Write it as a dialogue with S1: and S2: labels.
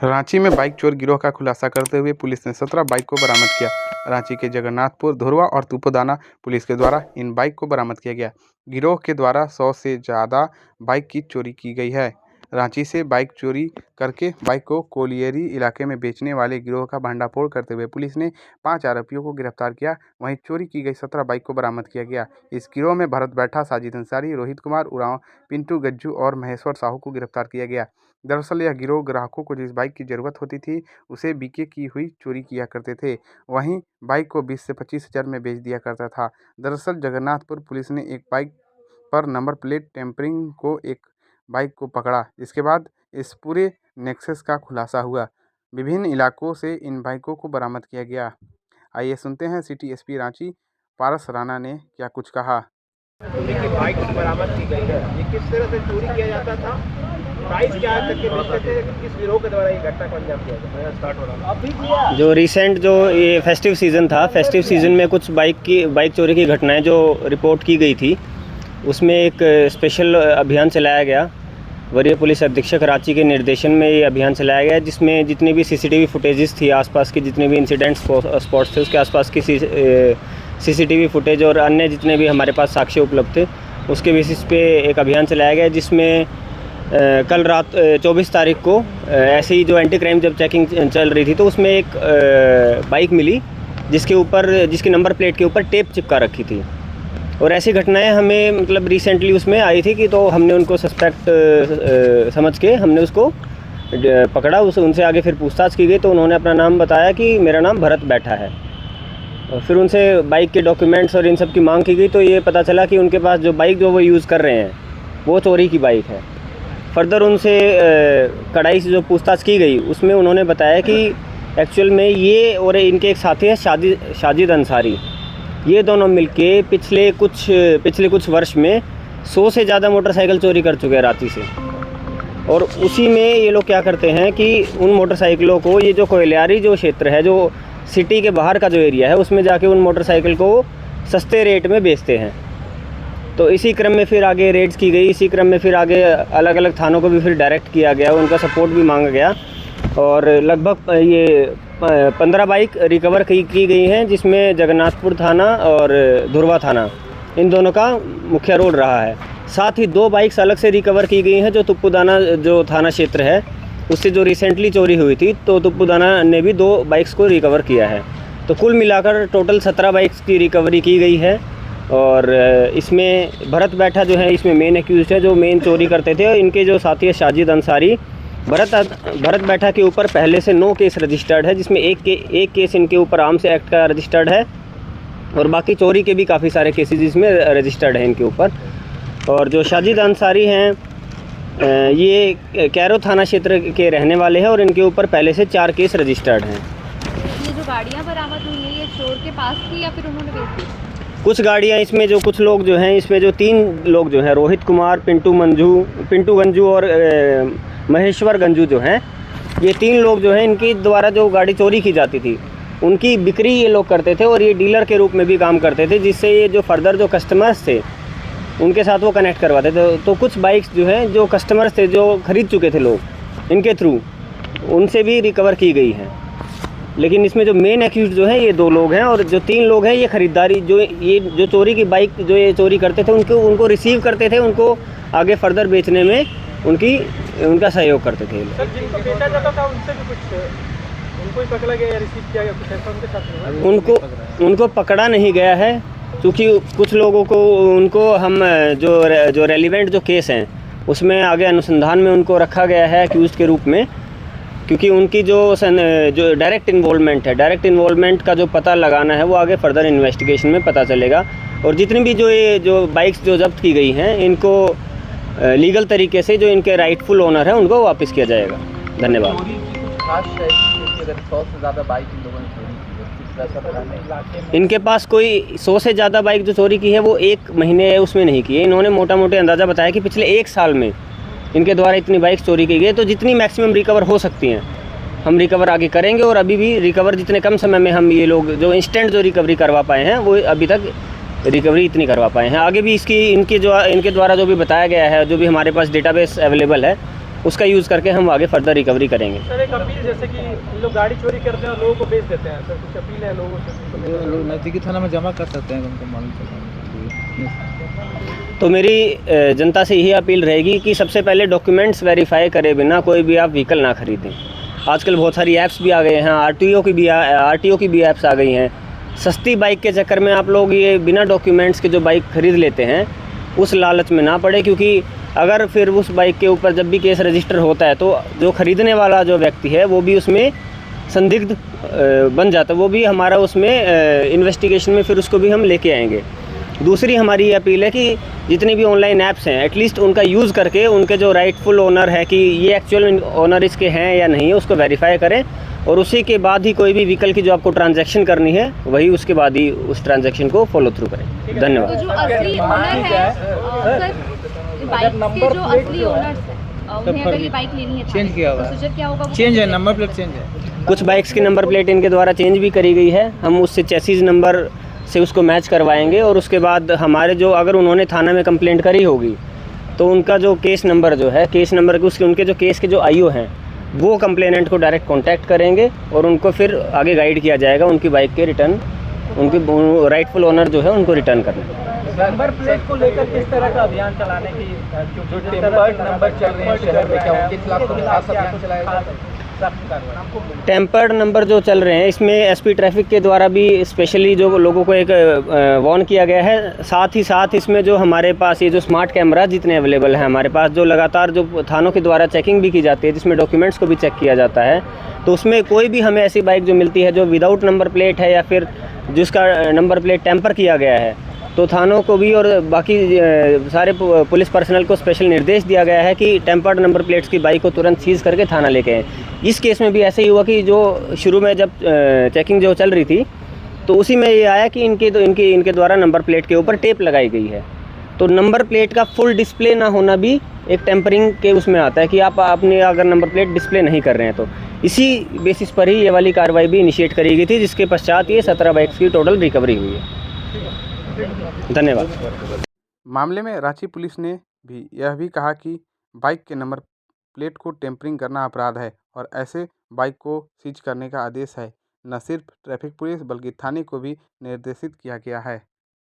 S1: रांची में बाइक चोर गिरोह का खुलासा करते हुए पुलिस ने 17 बाइक को बरामद किया। रांची के जगन्नाथपुर, धुरवा और तुपुदाना पुलिस के द्वारा इन बाइक को बरामद किया गया। गिरोह के द्वारा 100 से ज़्यादा बाइक की चोरी की गई है। रांची से बाइक चोरी करके बाइक को कोलियरी इलाके में बेचने वाले गिरोह का भंडाफोड़ करते हुए पुलिस ने 5 आरोपियों को गिरफ्तार किया। वहीं चोरी की गई 17 बाइक को बरामद किया गया। इस गिरोह में भरत बैठा, साजिद अंसारी, रोहित कुमार उरांव, पिंटू गज्जू और महेश्वर साहू को गिरफ्तार किया गया। दरअसल यह गिरोह ग्राहकों को जिस बाइक की ज़रूरत होती थी उसे बीके की हुई चोरी किया करते थे। वहीं बाइक को 20 से 25 हज़ार में बेच दिया करता था। दरअसल जगन्नाथपुर पुलिस ने एक बाइक पर नंबर प्लेट टेम्परिंग को एक बाइक को पकड़ा। इसके बाद इस पूरे नेक्सस का खुलासा हुआ। विभिन्न इलाकों से इन बाइकों को बरामद किया गया। आइए सुनते हैं सिटी एसपी रांची पारस राणा ने क्या कुछ कहा।
S2: देखिए, बाइक बरामद की गई है। ये किस तरह से चोरी किया जाता था, प्राइस क्या करके बेचते थे, किस गिरोह के द्वारा ये घटना को अंजाम दिया जाता है, स्टार्ट हो रहा है।
S3: जो रिसेंट जो ये फेस्टिव सीज़न था, फेस्टिव सीज़न में कुछ बाइक चोरी की घटनाएं जो रिपोर्ट की गई थी, उसमें एक स्पेशल अभियान चलाया गया। वरीय पुलिस अधीक्षक रांची के निर्देशन में ये अभियान चलाया गया, जिसमें जितनी भी सीसीटीवी फुटेजेस थी, आसपास की जितने भी इंसिडेंट स्पॉट्स थे, उसके आसपास की सीसीटीवी फुटेज और अन्य जितने भी हमारे पास साक्ष्य उपलब्ध थे, उसके बेसिस पे एक अभियान चलाया गया, जिसमें कल रात 24 तारीख को ऐसे ही जो एंटी क्राइम जब चेकिंग चल रही थी, तो उसमें एक बाइक मिली जिसके नंबर प्लेट के ऊपर टेप चिपका रखी थी। और ऐसी घटनाएं हमें मतलब रिसेंटली उसमें आई थी कि तो हमने उनको सस्पेक्ट समझ के हमने उसको पकड़ा। उनसे आगे फिर पूछताछ की गई, तो उन्होंने अपना नाम बताया कि मेरा नाम भरत बैठा है। और फिर उनसे बाइक के डॉक्यूमेंट्स और इन सब की मांग की गई, तो ये पता चला कि उनके पास जो बाइक जो वो यूज़ कर रहे हैं वो चोरी की बाइक है। फर्दर उनसे कड़ाई से जो पूछताछ की गई, उसमें उन्होंने बताया कि एक्चुअल में ये और इनके एक साथी हैं साजिद अंसारी, ये दोनों मिलके पिछले कुछ वर्ष में 100 से ज़्यादा मोटरसाइकिल चोरी कर चुके हैं रांची से। और उसी में ये लोग क्या करते हैं कि उन मोटरसाइकिलों को, ये जो कोयलियारी जो क्षेत्र है, जो सिटी के बाहर का जो एरिया है, उसमें जाके उन मोटरसाइकिल को सस्ते रेट में बेचते हैं। तो इसी क्रम में फिर आगे रेड्स की गई, इसी क्रम में फिर आगे अलग अलग थानों को भी फिर डायरेक्ट किया गया, उनका सपोर्ट भी मांगा गया। और लगभग ये 15 बाइक रिकवर की गई हैं, जिसमें जगन्नाथपुर थाना और धुरवा थाना इन दोनों का मुख्य रोल रहा है। साथ ही 2 बाइक्स अलग से रिकवर की गई हैं, जो तुपुदाना जो थाना क्षेत्र है उससे जो रिसेंटली चोरी हुई थी, तो तुपुदाना ने भी 2 बाइक्स को रिकवर किया है। तो कुल मिलाकर टोटल 17 बाइक्स की रिकवरी की गई है। और इसमें भरत बैठा जो है इसमें मेन एक्यूज है, जो मेन चोरी करते थे। और इनके जो साथी है साजिद अंसारी, भरत बैठा के ऊपर पहले से 9 केस रजिस्टर्ड है, जिसमें एक केस इनके ऊपर आर्म्स एक्ट का रजिस्टर्ड है, और बाकी चोरी के भी काफ़ी सारे केसेस इसमें रजिस्टर्ड हैं इनके ऊपर। और जो साजिद अंसारी हैं, ये कैरो थाना क्षेत्र के रहने वाले हैं, और इनके ऊपर पहले से 4 केस रजिस्टर्ड हैं।
S4: ये जो गाड़ियाँ बरामद हुई हैं, ये चोर के पास थी या फिर उन्होंने बेच दी?
S3: कुछ गाड़ियाँ इसमें जो कुछ लोग जो हैं, इसमें जो 3 लोग जो हैं, रोहित कुमार, पिंटू गंजू और महेश्वर गंजू जो हैं, ये 3 लोग जो हैं, इनके द्वारा जो गाड़ी चोरी की जाती थी उनकी बिक्री ये लोग करते थे, और ये डीलर के रूप में भी काम करते थे, जिससे ये जो फर्दर जो कस्टमर्स थे उनके साथ वो कनेक्ट करवाते थे। तो कुछ बाइक्स जो हैं, जो कस्टमर्स थे जो ख़रीद चुके थे लोग इनके थ्रू, उनसे भी रिकवर की गई हैं। लेकिन इसमें जो मेन एक्यूज जो है ये 2 लोग हैं, और जो 3 लोग हैं ये ख़रीदारी जो चोरी की बाइक जो ये चोरी करते थे उनको रिसीव करते थे, उनको आगे फर्दर बेचने में उनका सहयोग करते थे।
S2: सर, जिनको बेचा जाता था उनसे भी कुछ उनको ही पकड़ा गया या रिसीव किया गया, कुछ ऐसा उनके साथ?
S3: उनको पकड़ा नहीं गया है, क्योंकि कुछ लोगों को उनको हम जो रेलिवेंट जो केस हैं उसमें आगे अनुसंधान में उनको रखा गया है एक्यूज के रूप में, क्योंकि उनकी जो डायरेक्ट इन्वॉल्वमेंट है, डायरेक्ट इन्वॉल्वमेंट का जो पता लगाना है वो आगे फर्दर इन्वेस्टिगेशन में पता चलेगा। और जितनी भी जो बाइक्स जो जब्त की गई हैं, इनको लीगल तरीके से जो इनके राइटफुल ओनर है उनको वापस किया जाएगा। धन्यवाद। इनके पास कोई 100 से ज़्यादा बाइक जो चोरी की है वो 1 महीने है उसमें नहीं की है। इन्होंने मोटा मोटे अंदाज़ा बताया कि पिछले 1 साल में इनके द्वारा इतनी बाइक चोरी की गई। तो जितनी मैक्सिमम रिकवर हो सकती हैं हम रिकवर आगे करेंगे, और अभी भी रिकवर जितने कम समय में हम ये लोग जो इंस्टेंट जो रिकवरी करवा पाए हैं वो अभी तक रिकवरी इतनी करवा पाए हैं। आगे भी इनके द्वारा जो भी बताया गया है, जो भी हमारे पास डेटाबेस अवेलेबल है, उसका यूज़ करके हम आगे फर्दर रिकवरी करेंगे।
S2: सर एक अपील, जैसे कि ये लोग गाड़ी चोरी करते हैं और लोगों को बेच देते हैं, सर कुछ अपील है लोगों से?
S5: जो लोग नज़दीकी थाना में जमा कर सकते हैं, उनको मालूम चला।
S3: तो मेरी जनता से यही अपील रहेगी कि सबसे पहले डॉक्यूमेंट्स वेरीफाई करे बिना कोई भी आप व्हीकल ना खरीदें। आजकल बहुत सारी ऐप्स भी आ गए हैं, आरटीओ की भी ऐप्स आ गई हैं। सस्ती बाइक के चक्कर में आप लोग ये बिना डॉक्यूमेंट्स के जो बाइक खरीद लेते हैं, उस लालच में ना पड़े, क्योंकि अगर फिर उस बाइक के ऊपर जब भी केस रजिस्टर होता है तो जो ख़रीदने वाला जो व्यक्ति है वो भी उसमें संदिग्ध बन जाता है, वो भी हमारा उसमें इन्वेस्टिगेशन में फिर उसको भी हम लेके आएंगे। दूसरी हमारी ये अपील है कि जितनी भी ऑनलाइन ऐप्स हैं एटलीस्ट उनका यूज़ करके उनके जो राइटफुल ओनर है कि ये एक्चुअल ओनर इसके हैं या नहीं है उसको वेरीफाई करें, और उसी के बाद ही कोई भी व्हीकल की जो आपको ट्रांजैक्शन करनी है वही उसके बाद ही उस ट्रांजैक्शन को फॉलो थ्रू करें।
S4: तो
S3: धन्यवाद।
S4: जो असली ओनर है सर, बाइक के जो असली ओनर्स हैं उन्हें अगर ये बाइक लेनी है
S5: चेंज किया हुआ है।
S4: प्रोसीजर क्या होगा? वो
S5: चेंज है, नंबर प्लेट चेंज है।
S3: कुछ बाइक्स की नंबर प्लेट इनके द्वारा चेंज भी करी गई है, हम उससे चेसिस नंबर से उसको मैच करवाएंगे, और उसके बाद हमारे जो अगर उन्होंने थाना में कंप्लेंट करी होगी तो उनका जो केस नंबर जो है, केस नंबर के उसके उनके जो केस के जो आईओ हैं वो कंप्लेनेंट को डायरेक्ट कांटेक्ट करेंगे और उनको फिर आगे गाइड किया जाएगा उनकी बाइक के रिटर्न, उनकी राइटफुल ओनर जो है उनको रिटर्न करने।
S2: नंबर प्लेट को लेकर किस तरह का अभियान चलाने की, जो टेम्पर्ड नंबर चल रहे हैं शहर में, क्या उनके खिलाफ कोई खास अभियान चलाया जाए?
S3: टेम्पर्ड नंबर जो चल रहे हैं इसमें एसपी ट्रैफिक के द्वारा भी स्पेशली जो लोगों को एक वार्न किया गया है। साथ ही साथ इसमें जो हमारे पास ये जो स्मार्ट कैमरा जितने अवेलेबल हैं हमारे पास, जो लगातार जो थानों के द्वारा चेकिंग भी की जाती है जिसमें डॉक्यूमेंट्स को भी चेक किया जाता है, तो उसमें कोई भी हमें ऐसी बाइक जो मिलती है जो विदाउट नंबर प्लेट है या फिर जिसका नंबर प्लेट टेम्पर किया गया है, तो थानों को भी और बाकी सारे पुलिस पर्सनल को स्पेशल निर्देश दिया गया है कि टेम्पर्ड नंबर प्लेट्स की बाइक को तुरंत सीज़ करके थाना लेके आएँ। इस केस में भी ऐसे ही हुआ कि जो शुरू में जब चेकिंग जो चल रही थी तो उसी में ये आया कि इनके द्वारा नंबर प्लेट के ऊपर टेप लगाई गई है, तो नंबर प्लेट का फुल डिस्प्ले ना होना भी एक टेम्परिंग के उसमें आता है कि आप अपने अगर नंबर प्लेट डिस्प्ले नहीं कर रहे हैं, तो इसी बेसिस पर ही ये वाली कार्रवाई भी इनिशिएट करी गई थी, जिसके पश्चात ये 17 बाइक्स की टोटल रिकवरी हुई है। धन्यवाद।
S1: मामले में रांची पुलिस ने भी यह भी कहा कि बाइक के नंबर प्लेट को टेम्परिंग करना अपराध है और ऐसे बाइक को सीज करने का आदेश है। न सिर्फ ट्रैफिक पुलिस बल्कि थाने को भी निर्देशित किया गया है।